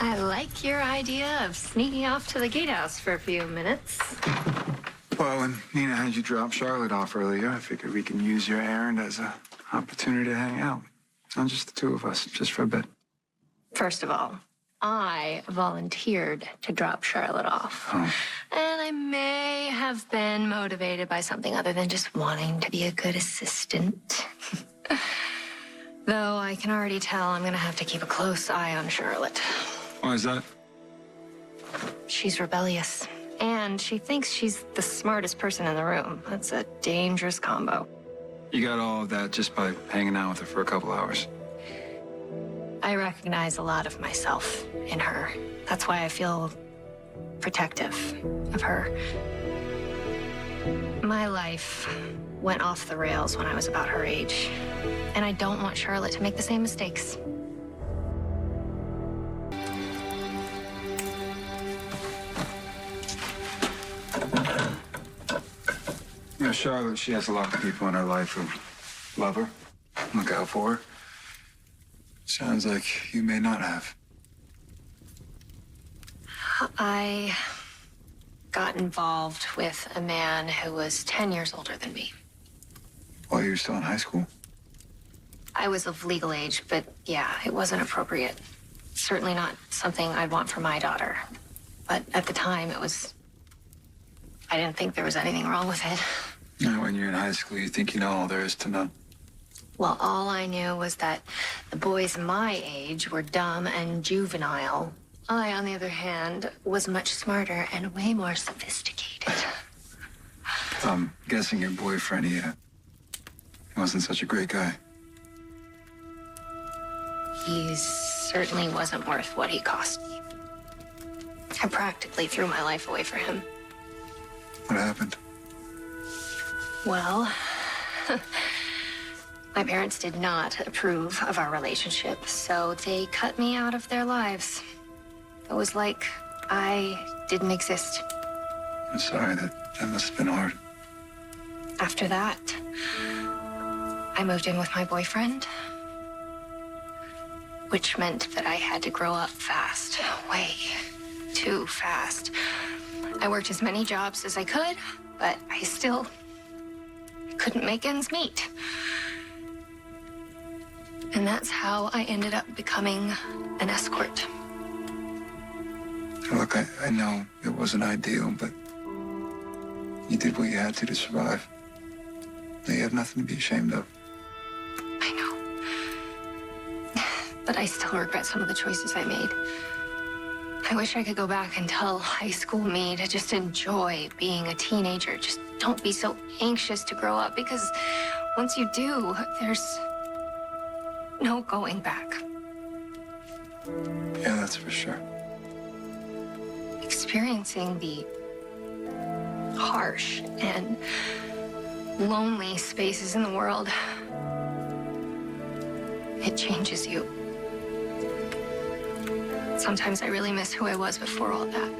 I like your idea of sneaking off to the gatehouse for a few minutes. Well, when Nina had you drop Charlotte off earlier, I figured we can use your errand as an opportunity to hang out. Not just the two of us, just for a bit. First of all, I volunteered to drop Charlotte off. Oh. And I may have been motivated by something other than just wanting to be a good assistant. Though I can already tell I'm gonna have to keep a close eye on Charlotte. Why is that? She's rebellious. And she thinks she's the smartest person in the room. That's a dangerous combo. You got all of that just by hanging out with her for a couple hours. I recognize a lot of myself in her. That's why I feel protective of her. My life went off the rails when I was about her age. And I don't want Charlotte to make the same mistakes. You know, Charlotte, she has a lot of people in her life who love her, look out for her. Sounds like you may not have. I got involved with a man who was 10 years older than me. While you were still in high school? I was of legal age, but yeah, it wasn't appropriate. Certainly not something I'd want for my daughter. But at the time, I didn't think there was anything wrong with it. Yeah, when you're in high school, you think you know all there is to know. Well, all I knew was that the boys my age were dumb and juvenile. I, on the other hand, was much smarter and way more sophisticated. I'm guessing your boyfriend, he wasn't such a great guy. He certainly wasn't worth what he cost me. I practically threw my life away for him. What happened? Well, my parents did not approve of our relationship, so they cut me out of their lives. It was like I didn't exist. I'm sorry, that must have been hard. After that, I moved in with my boyfriend, which meant that I had to grow up fast, way too fast. I worked as many jobs as I could, but I still couldn't make ends meet. And that's how I ended up becoming an escort. Look, I know it wasn't ideal, but you did what you had to survive. You have nothing to be ashamed of. I know. But I still regret some of the choices I made. I wish I could go back and tell high school me to just enjoy being a teenager. Just don't be so anxious to grow up, because once you do, there's no going back. Yeah, that's for sure. Experiencing the harsh and lonely spaces in the world, it changes you. Sometimes I really miss who I was before all that.